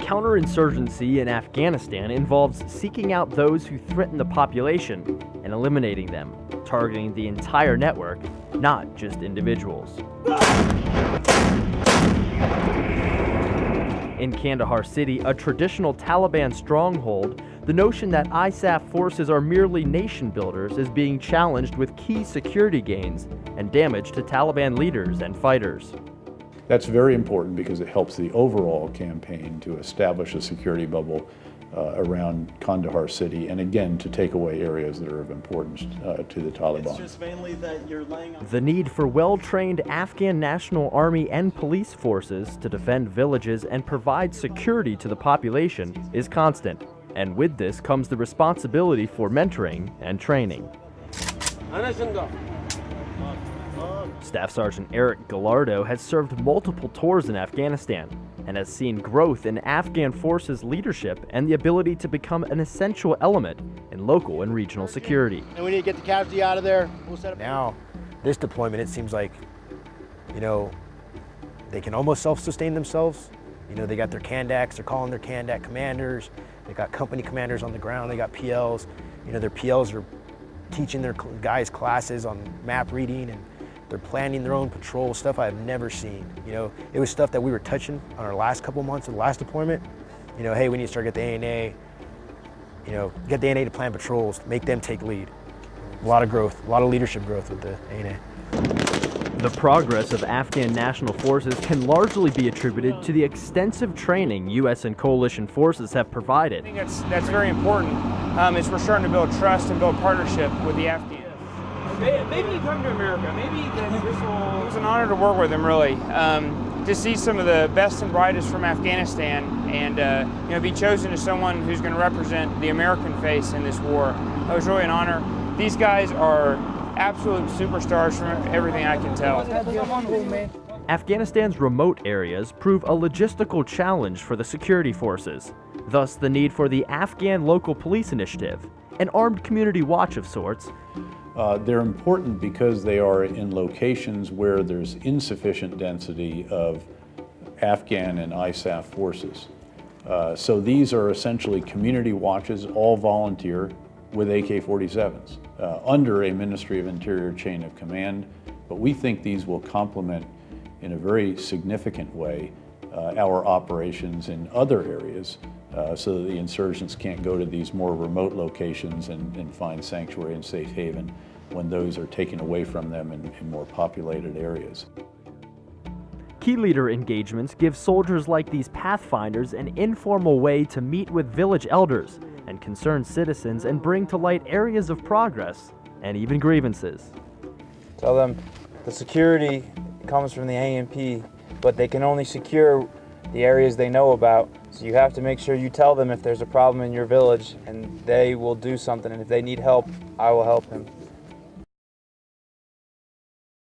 Counter-insurgency in Afghanistan involves seeking out those who threaten the population and eliminating them, targeting the entire network, not just individuals. In Kandahar City, a traditional Taliban stronghold, the notion that ISAF forces are merely nation builders is being challenged with key security gains and damage to Taliban leaders and fighters. That's very important because it helps the overall campaign to establish a security bubble around Kandahar City, and again, to take away areas that are of importance to the Taliban. It's just mainly that you're laying on... The need for well-trained Afghan National Army and police forces to defend villages and provide security to the population is constant, and with this comes the responsibility for mentoring and training. Staff Sergeant Eric Gallardo has served multiple tours in Afghanistan and has seen growth in Afghan forces leadership and the ability to become an essential element in local and regional security. And we need to get the casualty out of there. We'll set up. Now, this deployment, it seems like, they can almost self-sustain themselves. They got their Kandaks, they're calling their Kandak commanders. They got company commanders on the ground, they got PLs. Their PLs are teaching their guys classes on map reading, and they're planning their own patrol, stuff I've never seen. It was stuff that we were touching on our last couple months of the last deployment. Hey, we need to start get the ANA, get the ANA to plan patrols, make them take lead. A lot of growth, a lot of leadership growth with the ANA. The progress of Afghan national forces can largely be attributed to the extensive training U.S. and coalition forces have provided. I think that's very important. Is we're starting to build trust and build partnership with the Afghans. Maybe you come to America. Maybe this will... It was an honor to work with them, really. To see some of the best and brightest from Afghanistan, and be chosen as someone who's going to represent the American face in this war. It was really an honor. These guys are absolute superstars from everything I can tell. Afghanistan's remote areas prove a logistical challenge for the security forces, thus the need for the Afghan Local Police Initiative, an armed community watch of sorts. They're important because they are in locations where there's insufficient density of Afghan and ISAF forces. So these are essentially community watches, all volunteer, with AK-47s, under a Ministry of Interior chain of command. But we think these will complement in a very significant way our operations in other areas, so that the insurgents can't go to these more remote locations and find sanctuary and safe haven when those are taken away from them in more populated areas. Key leader engagements give soldiers like these pathfinders an informal way to meet with village elders and concerned citizens and bring to light areas of progress and even grievances. Tell them the security comes from the AMP, but they can only secure the areas they know about. So you have to make sure you tell them if there's a problem in your village, and they will do something. And if they need help, I will help them.